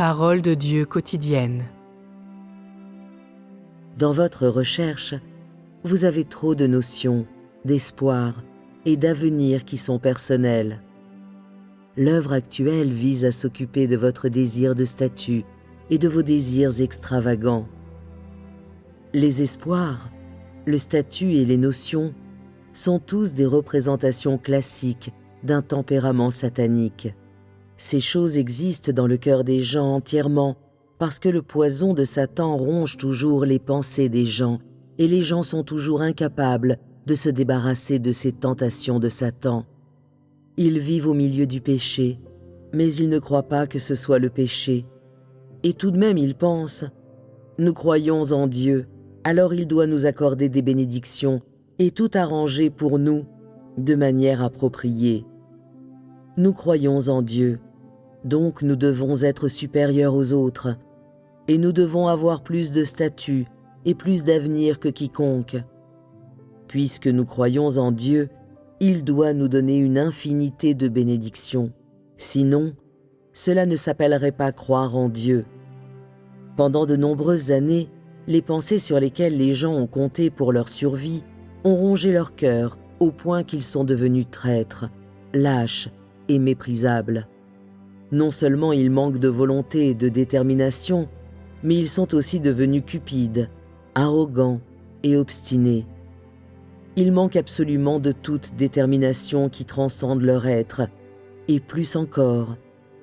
Parole de Dieu quotidienne. Dans votre recherche, vous avez trop de notions, d'espoir et d'avenir qui sont personnelles. L'œuvre actuelle vise à s'occuper de votre désir de statut et de vos désirs extravagants. Les espoirs, le statut et les notions sont tous des représentations classiques d'un tempérament satanique. Ces choses existent dans le cœur des gens entièrement parce que le poison de Satan ronge toujours les pensées des gens et les gens sont toujours incapables de se débarrasser de ces tentations de Satan. Ils vivent au milieu du péché, mais ils ne croient pas que ce soit le péché. Et tout de même ils pensent « Nous croyons en Dieu, alors il doit nous accorder des bénédictions et tout arranger pour nous de manière appropriée. Nous croyons en Dieu, donc nous devons être supérieurs aux autres, et nous devons avoir plus de statut et plus d'avenir que quiconque. Puisque nous croyons en Dieu, il doit nous donner une infinité de bénédictions. Sinon, cela ne s'appellerait pas croire en Dieu. Pendant de nombreuses années, les pensées sur lesquelles les gens ont compté pour leur survie ont rongé leur cœur au point qu'ils sont devenus traîtres, lâches et méprisables. Non seulement ils manquent de volonté et de détermination, mais ils sont aussi devenus cupides, arrogants et obstinés. Ils manquent absolument de toute détermination qui transcende leur être, et plus encore,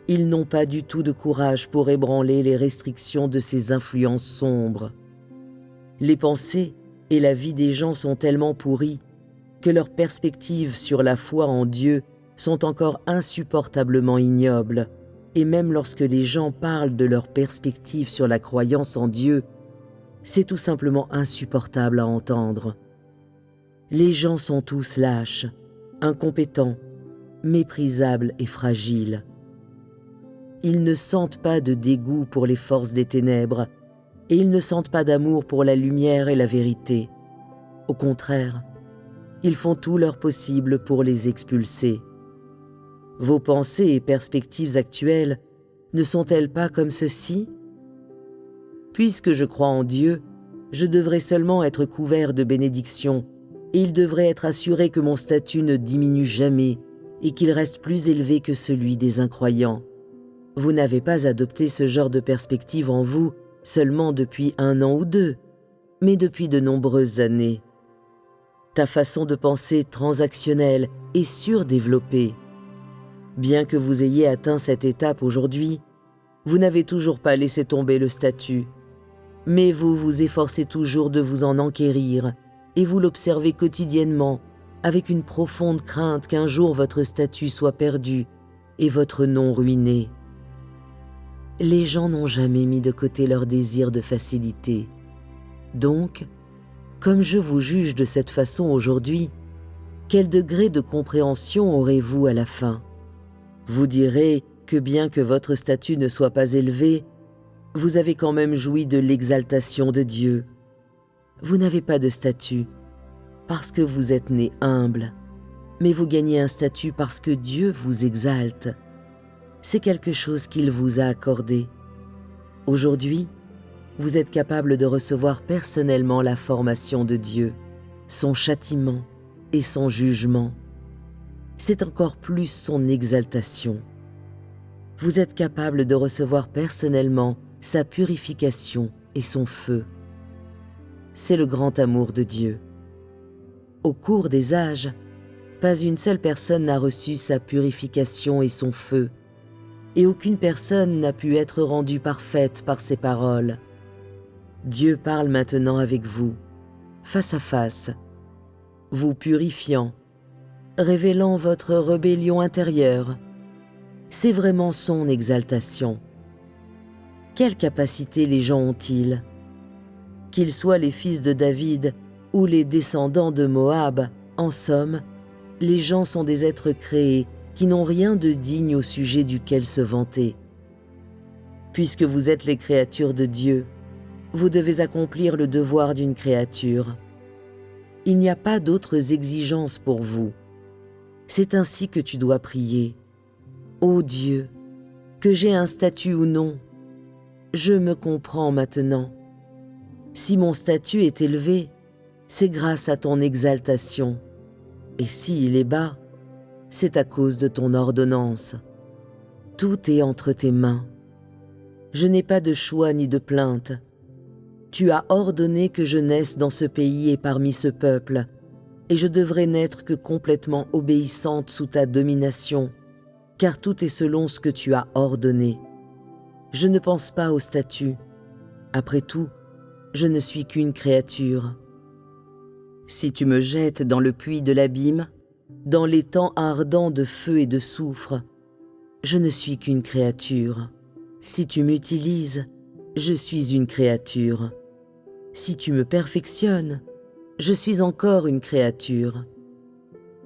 ils n'ont pas du tout de courage pour ébranler les restrictions de ces influences sombres. Les pensées et la vie des gens sont tellement pourries que leurs perspectives sur la foi en Dieu sont encore insupportablement ignobles, et même lorsque les gens parlent de leurs perspectives sur la croyance en Dieu, c'est tout simplement insupportable à entendre. Les gens sont tous lâches, incompétents, méprisables et fragiles. Ils ne sentent pas de dégoût pour les forces des ténèbres, et ils ne sentent pas d'amour pour la lumière et la vérité. Au contraire, ils font tout leur possible pour les expulser. Vos pensées et perspectives actuelles ne sont-elles pas comme ceci? Puisque je crois en Dieu, je devrais seulement être couvert de bénédictions et il devrait être assuré que mon statut ne diminue jamais et qu'il reste plus élevé que celui des incroyants. Vous n'avez pas adopté ce genre de perspective en vous seulement depuis 1 an ou 2, mais depuis de nombreuses années. Ta façon de penser transactionnelle est surdéveloppée. Bien que vous ayez atteint cette étape aujourd'hui, vous n'avez toujours pas laissé tomber le statut. Mais vous vous efforcez toujours de vous en enquérir et vous l'observez quotidiennement avec une profonde crainte qu'un jour votre statut soit perdu et votre nom ruiné. Les gens n'ont jamais mis de côté leur désir de facilité. Donc, comme je vous juge de cette façon aujourd'hui, quel degré de compréhension aurez-vous à la fin ? Vous direz que bien que votre statut ne soit pas élevé, vous avez quand même joui de l'exaltation de Dieu. Vous n'avez pas de statut parce que vous êtes né humble, mais vous gagnez un statut parce que Dieu vous exalte. C'est quelque chose qu'il vous a accordé. Aujourd'hui, vous êtes capable de recevoir personnellement la formation de Dieu, son châtiment et son jugement. C'est encore plus son exaltation. Vous êtes capable de recevoir personnellement sa purification et son feu. C'est le grand amour de Dieu. Au cours des âges, pas une seule personne n'a reçu sa purification et son feu, et aucune personne n'a pu être rendue parfaite par ses paroles. Dieu parle maintenant avec vous, face à face, vous purifiant, révélant votre rébellion intérieure. C'est vraiment son exaltation. Quelle capacité les gens ont-ils? Qu'ils soient les fils de David ou les descendants de Moab, en somme, les gens sont des êtres créés qui n'ont rien de digne au sujet duquel se vanter. Puisque vous êtes les créatures de Dieu, vous devez accomplir le devoir d'une créature. Il n'y a pas d'autres exigences pour vous. C'est ainsi que tu dois prier. Ô Dieu, que j'ai un statut ou non, je me comprends maintenant. Si mon statut est élevé, c'est grâce à ton exaltation. Et s'il est bas, c'est à cause de ton ordonnance. Tout est entre tes mains. Je n'ai pas de choix ni de plainte. Tu as ordonné que je naisse dans ce pays et parmi ce peuple, et je devrais n'être que complètement obéissante sous ta domination, car tout est selon ce que tu as ordonné. Je ne pense pas au statut. Après tout, je ne suis qu'une créature. Si tu me jettes dans le puits de l'abîme, dans les temps ardents de feu et de soufre, je ne suis qu'une créature. Si tu m'utilises, je suis une créature. Si tu me perfectionnes, je suis encore une créature.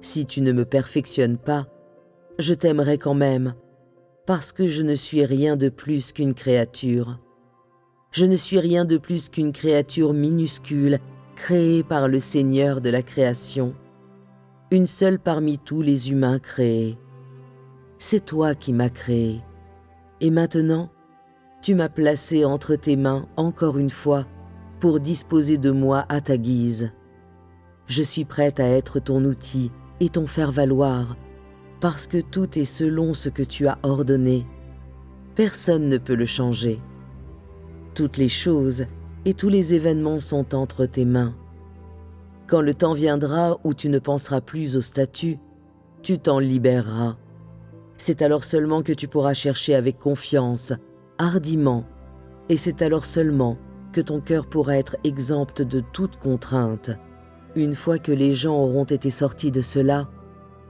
Si tu ne me perfectionnes pas, je t'aimerai quand même, parce que je ne suis rien de plus qu'une créature. Je ne suis rien de plus qu'une créature minuscule, créée par le Seigneur de la création, une seule parmi tous les humains créés. C'est toi qui m'as créé, et maintenant, tu m'as placé entre tes mains encore une fois pour disposer de moi à ta guise. Je suis prête à être ton outil et ton faire-valoir, parce que tout est selon ce que tu as ordonné. Personne ne peut le changer. Toutes les choses et tous les événements sont entre tes mains. Quand le temps viendra où tu ne penseras plus au statut, tu t'en libéreras. C'est alors seulement que tu pourras chercher avec confiance, hardiment, et c'est alors seulement que ton cœur pourra être exempt de toute contrainte. Une fois que les gens auront été sortis de cela,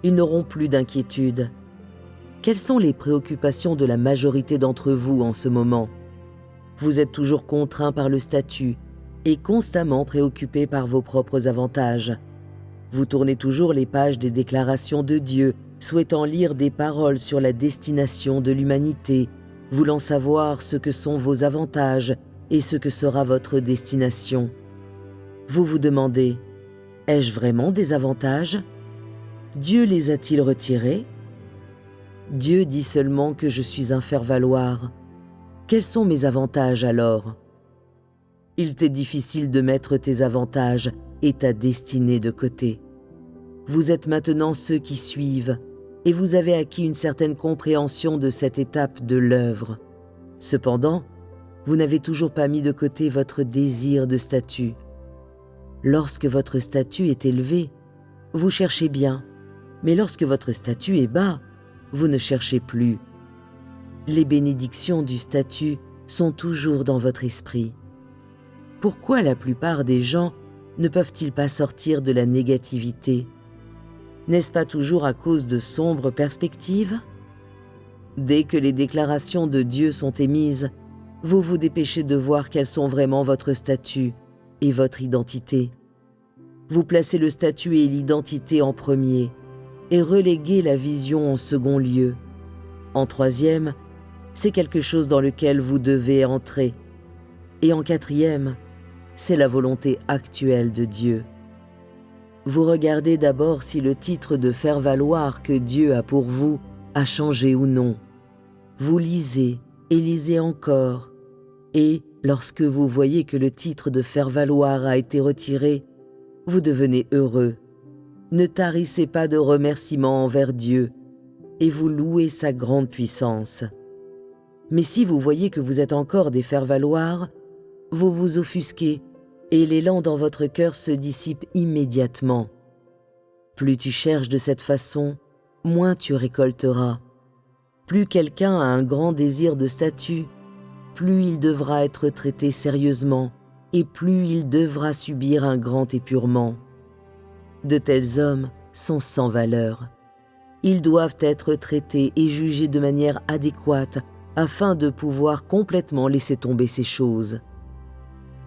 ils n'auront plus d'inquiétude. Quelles sont les préoccupations de la majorité d'entre vous en ce moment? Vous êtes toujours contraints par le statut et constamment préoccupés par vos propres avantages. Vous tournez toujours les pages des déclarations de Dieu, souhaitant lire des paroles sur la destination de l'humanité, voulant savoir ce que sont vos avantages et ce que sera votre destination. Vous vous demandez, ai-je vraiment des avantages? Dieu les a-t-il retirés? Dieu dit seulement que je suis un faire-valoir. Quels sont mes avantages alors? Il t'est difficile de mettre tes avantages et ta destinée de côté. Vous êtes maintenant ceux qui suivent et vous avez acquis une certaine compréhension de cette étape de l'œuvre. Cependant, vous n'avez toujours pas mis de côté votre désir de statut. Lorsque votre statut est élevé, vous cherchez bien, mais lorsque votre statut est bas, vous ne cherchez plus. Les bénédictions du statut sont toujours dans votre esprit. Pourquoi la plupart des gens ne peuvent-ils pas sortir de la négativité? N'est-ce pas toujours à cause de sombres perspectives? Dès que les déclarations de Dieu sont émises, vous vous dépêchez de voir quels sont vraiment votre statut et votre identité. Vous placez le statut et l'identité en premier et reléguez la vision en second lieu. En troisième, c'est quelque chose dans lequel vous devez entrer. Et en quatrième, c'est la volonté actuelle de Dieu. Vous regardez d'abord si le titre de faire-valoir que Dieu a pour vous a changé ou non. Vous lisez et lisez encore. Et lorsque vous voyez que le titre de faire-valoir a été retiré, vous devenez heureux. Ne tarissez pas de remerciements envers Dieu et vous louez sa grande puissance. Mais si vous voyez que vous êtes encore des faire-valoir, vous vous offusquez et l'élan dans votre cœur se dissipe immédiatement. Plus tu cherches de cette façon, moins tu récolteras. Plus quelqu'un a un grand désir de statut, plus il devra être traité sérieusement et plus il devra subir un grand épurement. De tels hommes sont sans valeur. Ils doivent être traités et jugés de manière adéquate afin de pouvoir complètement laisser tomber ces choses.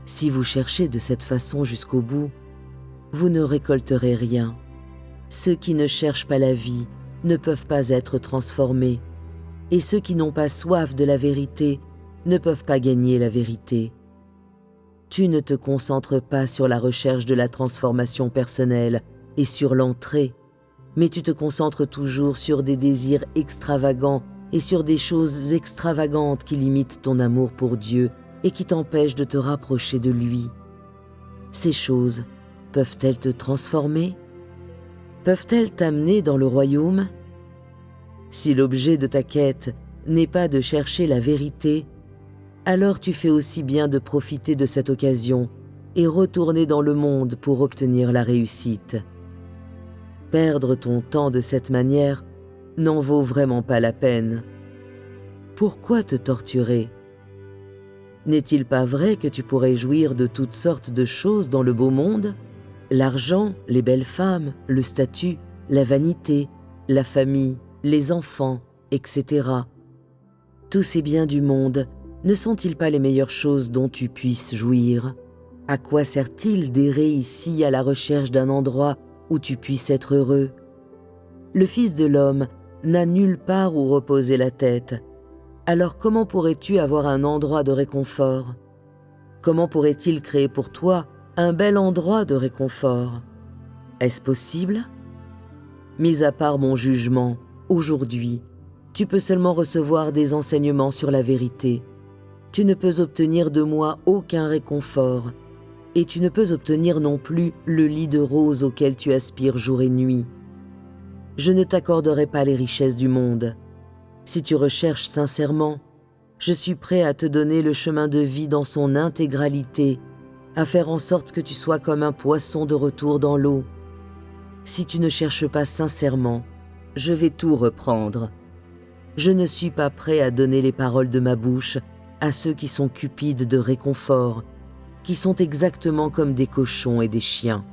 Si vous cherchez de cette façon jusqu'au bout, vous ne récolterez rien. Ceux qui ne cherchent pas la vie ne peuvent pas être transformés, et ceux qui n'ont pas soif de la vérité ne peuvent pas gagner la vérité. Tu ne te concentres pas sur la recherche de la transformation personnelle et sur l'entrée, mais tu te concentres toujours sur des désirs extravagants et sur des choses extravagantes qui limitent ton amour pour Dieu et qui t'empêchent de te rapprocher de lui. Ces choses peuvent-elles te transformer? Peuvent-elles t'amener dans le royaume? Si l'objet de ta quête n'est pas de chercher la vérité, alors tu fais aussi bien de profiter de cette occasion et retourner dans le monde pour obtenir la réussite. Perdre ton temps de cette manière n'en vaut vraiment pas la peine. Pourquoi te torturer? N'est-il pas vrai que tu pourrais jouir de toutes sortes de choses dans le beau monde? L'argent, les belles femmes, le statut, la vanité, la famille, les enfants, etc. Tous ces biens du monde ne sont-ils pas les meilleures choses dont tu puisses jouir? À quoi sert-il d'errer ici à la recherche d'un endroit où tu puisses être heureux? Le Fils de l'homme n'a nulle part où reposer la tête. Alors comment pourrais-tu avoir un endroit de réconfort? Comment pourrait-il créer pour toi un bel endroit de réconfort? Est-ce possible? Mis à part mon jugement, aujourd'hui, tu peux seulement recevoir des enseignements sur la vérité. Tu ne peux obtenir de moi aucun réconfort, et tu ne peux obtenir non plus le lit de roses auquel tu aspires jour et nuit. Je ne t'accorderai pas les richesses du monde. Si tu recherches sincèrement, je suis prêt à te donner le chemin de vie dans son intégralité, à faire en sorte que tu sois comme un poisson de retour dans l'eau. Si tu ne cherches pas sincèrement, je vais tout reprendre. Je ne suis pas prêt à donner les paroles de ma bouche à ceux qui sont cupides de réconfort, qui sont exactement comme des cochons et des chiens.